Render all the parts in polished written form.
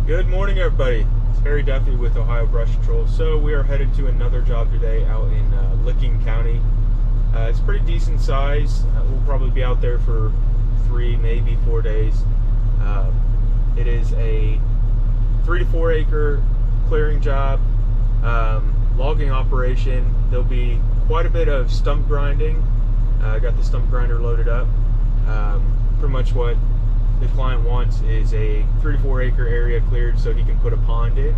Good morning, everybody. It's Harry Duffy with Ohio Brush Patrol. So we are headed to another job today out in Licking County. It's pretty decent size. We'll probably be out there for 3, maybe 4 days. It is a 3 to 4 acre clearing job, logging operation. There'll be quite a bit of stump grinding. I got the stump grinder loaded up. Pretty much what the client wants is a 3 to 4 acre area cleared so he can put a pond in.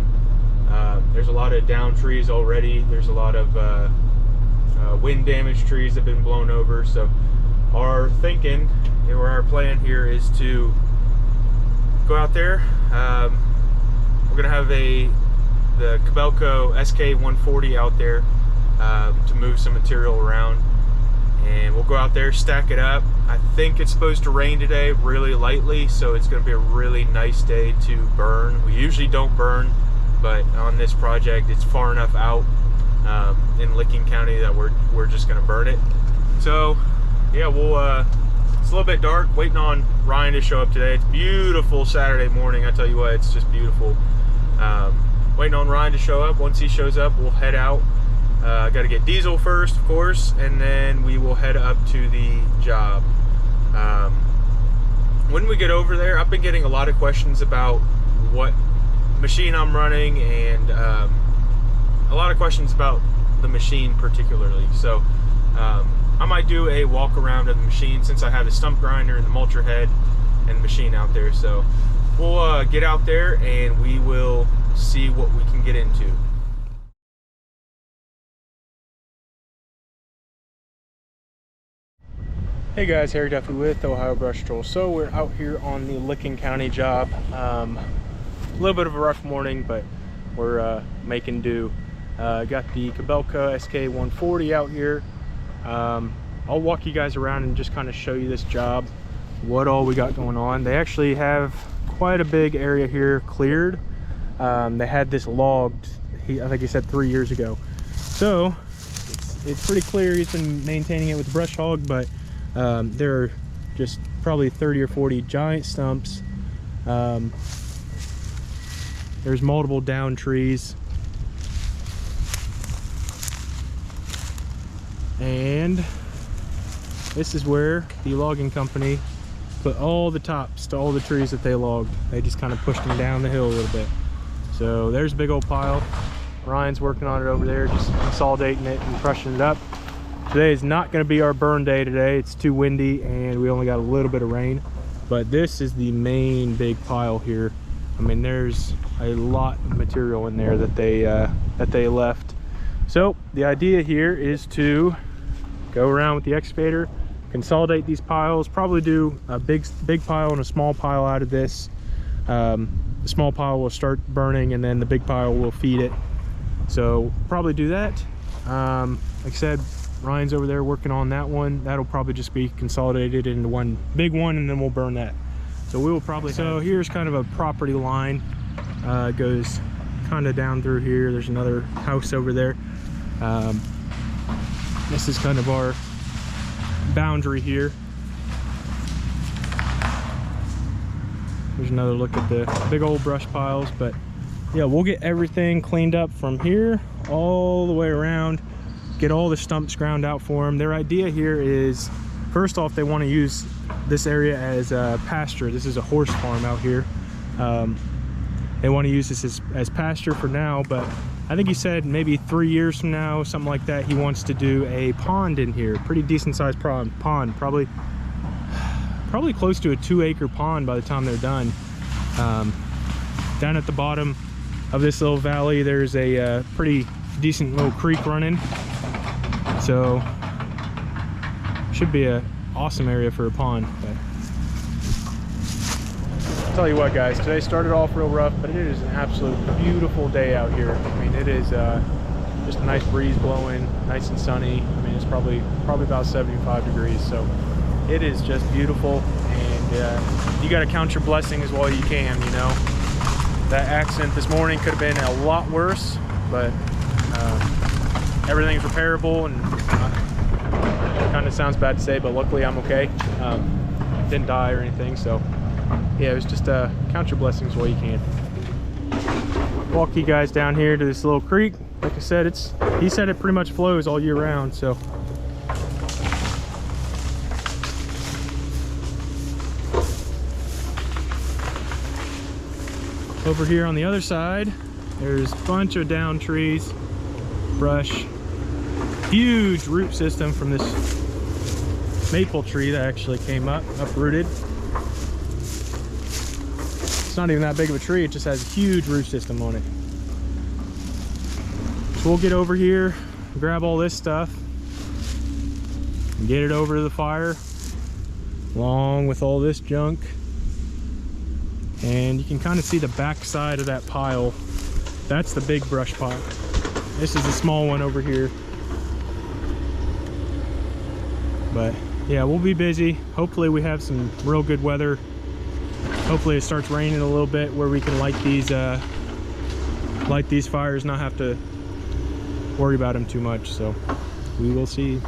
There's a lot of down trees already. There's a lot of wind damaged trees that have been blown over. So our thinking or our plan here is to go out there. We're gonna have the Kobelco SK140 out there to move some material around, and we'll go out there, stack it up. I think it's supposed to rain today really lightly, so it's going to be a really nice day to burn. We usually don't burn, but on this project it's far enough out in Licking County that we're just going to burn it. So yeah, it's a little bit dark, waiting on Ryan to show up today. It's beautiful Saturday morning, I tell you what, it's just beautiful. Waiting on Ryan to show up. Once he shows up, we'll head out. Got to get diesel first, of course, and then we will head up to the job. When we get over there, I've been getting a lot of questions about what machine I'm running, and a lot of questions about the machine particularly. So I might do a walk around of the machine since I have the stump grinder and the mulcher head and the machine out there. So we'll get out there and we will see what we can get into. Hey guys, Harry Duffy with Ohio Brush Patrol. So we're out here on the Licking County job. A little bit of a rough morning, but we're making do. Got the Kobelco SK140 out here. I'll walk you guys around and just kind of show you this job, what all we got going on. They actually have quite a big area here cleared. They had this logged, I think he said 3 years ago. So it's pretty clear. He's been maintaining it with brush hog, but there are just probably 30 or 40 giant stumps. There's multiple down trees, and this is where the logging company put all the tops to all the trees that they logged. They just kind of pushed them down the hill a little bit. So there's a big old pile. Ryan's working on it over there, just consolidating it and crushing it up. Today is not going to be our burn day today. It's too windy and we only got a little bit of rain. But this is the main big pile here. I mean, there's a lot of material in there that they left. So the idea here is to go around with the excavator, consolidate these piles, probably do a big pile and a small pile out of this. The small pile will start burning and then the big pile will feed it. So probably do that. Like I said, Ryan's over there working on that one. That'll probably just be consolidated into one big one, and then we'll burn that. So we will probably here's kind of a property line. It goes kind of down through here. There's another house over there. This is kind of our boundary here. There's another look at the big old brush piles. But yeah, we'll get everything cleaned up from here all the way around, get all the stumps ground out for them. Their idea here is, first off, they want to use this area as a pasture. This is a horse farm out here. They want to use this as pasture for now, but I think he said maybe 3 years from now, something like that, he wants to do a pond in here. Pretty decent sized pond, probably close to a 2 acre pond by the time they're done. Down at the bottom of this little valley, there's a pretty decent little creek running. So should be an awesome area for a pond. But I'll tell you what, guys, today started off real rough, but it is an absolute beautiful day out here. I mean, it is just a nice breeze blowing, nice and sunny. I mean, it's probably about 75 degrees, so it is just beautiful. And you got to count your blessings while you can, you know. That accident this morning could have been a lot worse, but everything's repairable, and kind of sounds bad to say, but luckily I'm okay. Didn't die or anything, so yeah, it was just count your blessings while you can. walk you guys down here to this little creek. Like I said, he said it pretty much flows all year round, so. Over here on the other side, there's a bunch of down trees, brush, huge root system from this maple tree that actually came up, uprooted. It's not even that big of a tree, it just has a huge root system on it. So we'll get over here, grab all this stuff, and get it over to the fire, along with all this junk. And you can kind of see the back side of that pile. That's the big brush pile. This is the small one over here. But yeah, we'll be busy. Hopefully we have some real good weather. Hopefully it starts raining a little bit where we can light these fires, not have to worry about them too much. So we will see.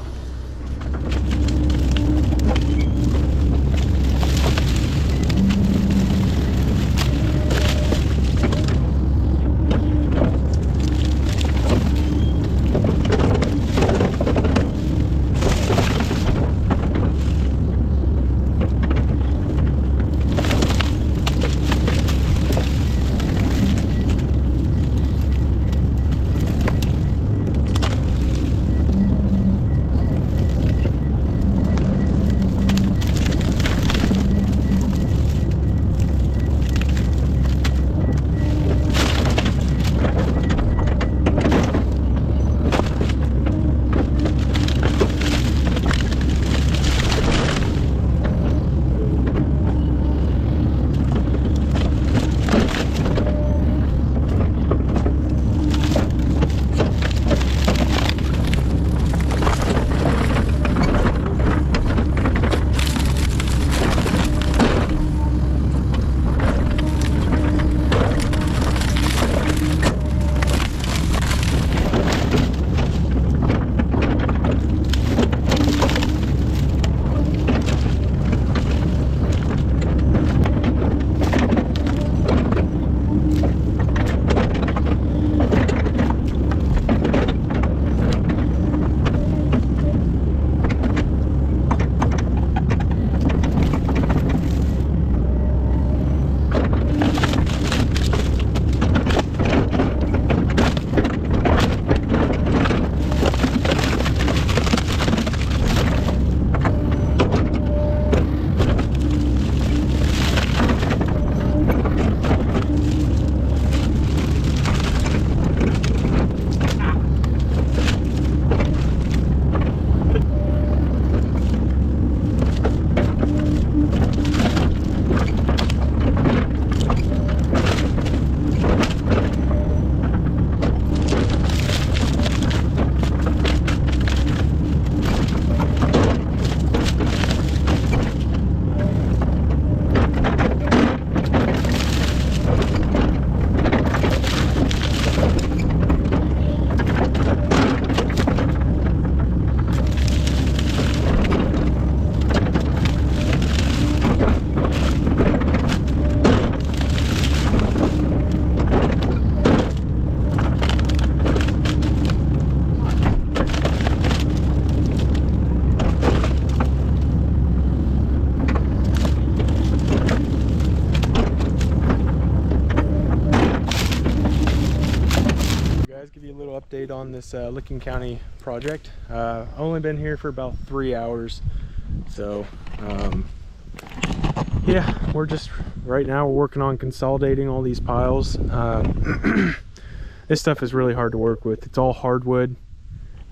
Update on this Licking County project. Only been here for about 3 hours, so yeah, we're just right now we're working on consolidating all these piles. This stuff is really hard to work with. It's all hardwood,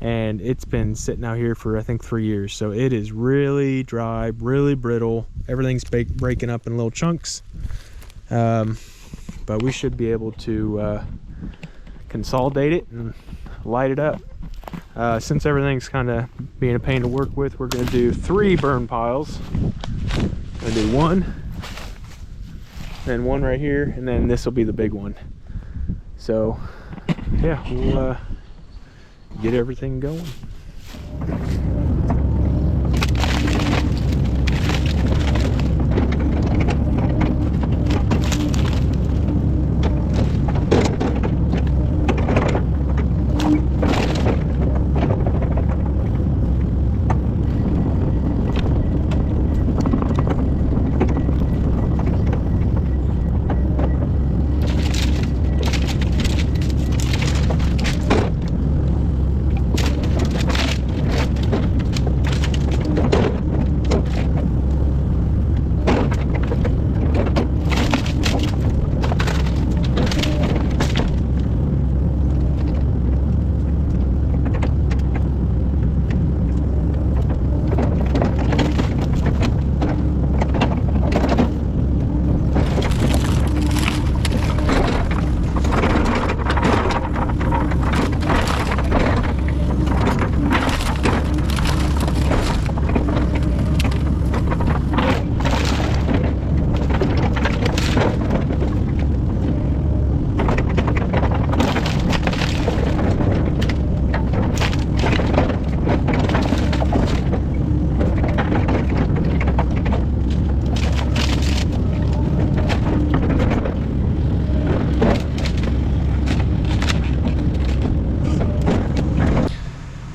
and it's been sitting out here for I think 3 years, so it is really dry, really brittle. Everything's breaking up in little chunks, but we should be able to consolidate it and light it up. Since everything's kind of being a pain to work with, we're going to do 3 burn piles. I'm going to do 1, then 1 right here, and then this will be the big one. So yeah, we'll get everything going.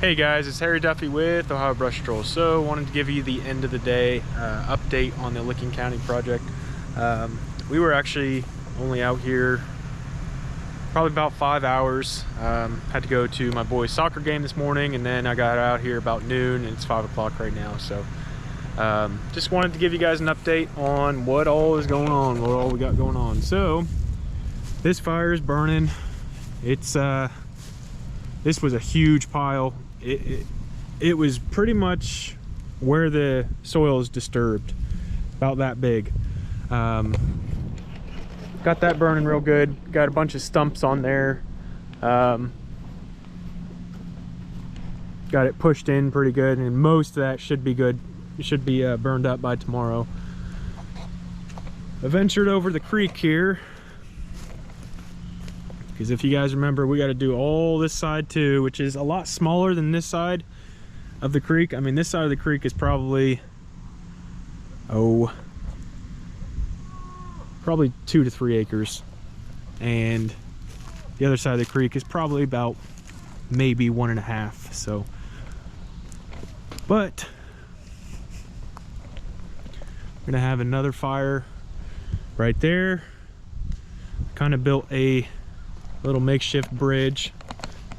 Hey guys, it's Harry Duffy with Ohio Brush Patrol. So wanted to give you the end of the day update on the Licking County project. We were actually only out here probably about 5 hours. Had to go to my boys' soccer game this morning, and then I got out here about noon, and it's 5 o'clock right now. So just wanted to give you guys an update on what all is going on, what all we got going on. So this fire is burning. It's this was a huge pile. It was pretty much where the soil is disturbed, about that big. Got that burning real good. Got a bunch of stumps on there. Got it pushed in pretty good, and most of that should be good. It should be burned up by tomorrow. I ventured over the creek here, because if you guys remember, we got to do all this side too, which is a lot smaller than this side of the creek. I mean, this side of the creek is probably, probably 2 to 3 acres, and the other side of the creek is probably about maybe 1.5. So, but we're gonna have another fire right there. Kind of built a little makeshift bridge.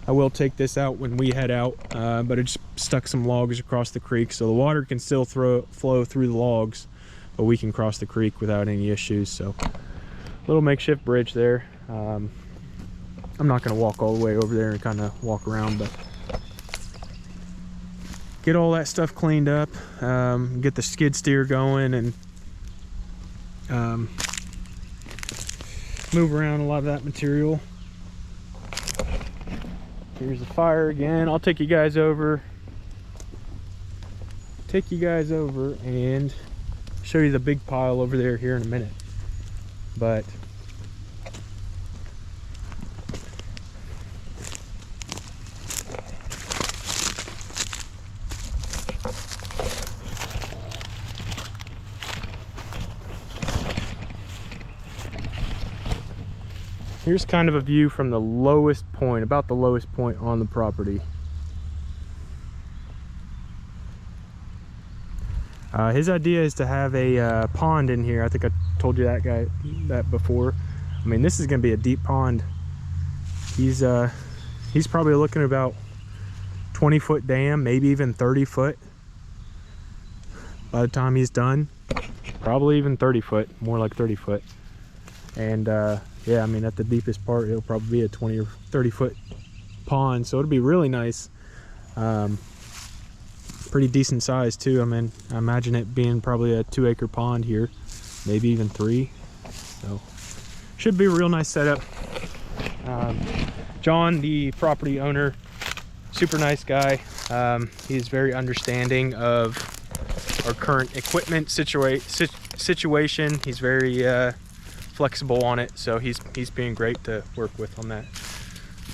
I will take this out when we head out, but I just stuck some logs across the creek so the water can still flow through the logs, but we can cross the creek without any issues. So little makeshift bridge there. I'm not going to walk all the way over there and kind of walk around, but get all that stuff cleaned up, get the skid steer going, and move around a lot of that material. Here's the fire again. I'll take you guys over and show you the big pile over there here in a minute. But here's kind of a view from the lowest point, about the lowest point on the property. His idea is to have a pond in here. I think I told you that before. I mean, this is going to be a deep pond. He's probably looking at about 20-foot dam, maybe even 30 foot by the time he's done. Probably even 30 foot, more like 30 foot. And yeah, I mean, at the deepest part, it'll probably be a 20 or 30 foot pond, so it'll be really nice. Pretty decent size too. I mean, I imagine it being probably a 2-acre pond here, maybe even 3. So should be a real nice setup. John, the property owner, super nice guy. He's very understanding of our current equipment situation. He's very flexible on it, so he's being great to work with on that.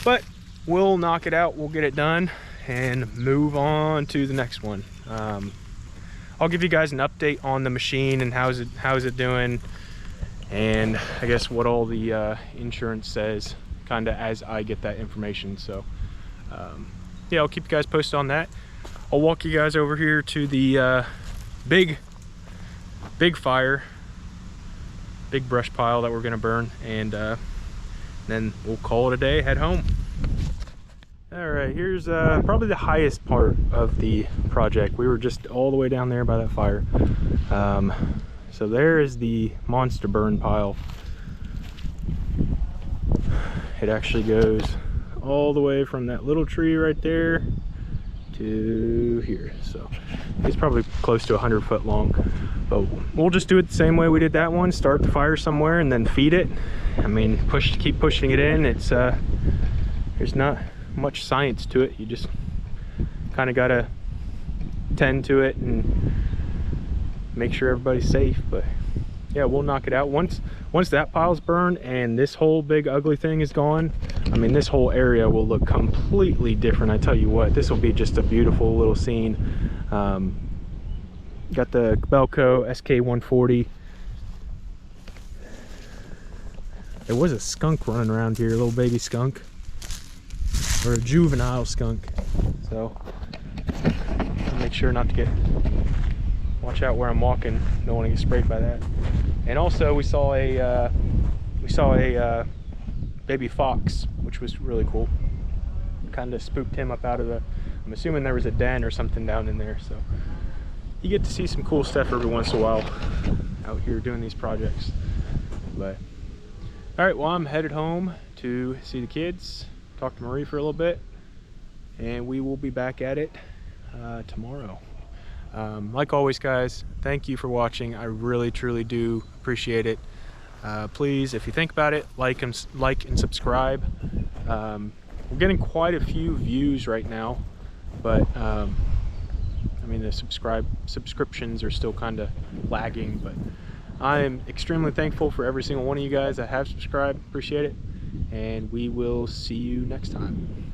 But we'll knock it out, we'll get it done, and move on to the next one. I'll give you guys an update on the machine and how's it doing, and I guess what all the insurance says, kind of as I get that information. So yeah, I'll keep you guys posted on that. I'll walk you guys over here to the big fire, big brush pile that we're gonna burn, and then we'll call it a day, head home. All right, here's probably the highest part of the project. We were just all the way down there by that fire. So there is the monster burn pile. It actually goes all the way from that little tree right there to here. So it's probably close to 100 foot long. But we'll just do it the same way we did that one. Start the fire somewhere and then feed it. I mean, keep pushing it in. It's there's not much science to it. You just kind of gotta tend to it and make sure everybody's safe. But yeah, we'll knock it out once that pile's burned and this whole big ugly thing is gone. I mean, this whole area will look completely different. I tell you what, this will be just a beautiful little scene. Got the Belco SK140. There was a skunk running around here, a little baby skunk. or a juvenile skunk. So make sure not to watch out where I'm walking. Don't want to get sprayed by that. And also we saw a baby fox, which was really cool. Kind of spooked him up out of I'm assuming there was a den or something down in there. So you get to see some cool stuff every once in a while out here doing these projects. But all right, well, I'm headed home to see the kids, talk to Marie for a little bit, and we will be back at it tomorrow. Like always, guys, thank you for watching. I really truly do appreciate it. Please, if you think about it, like and subscribe. We're getting quite a few views right now, but I mean, the subscriptions are still kind of lagging, but I am extremely thankful for every single one of you guys that have subscribed. Appreciate it, and we will see you next time.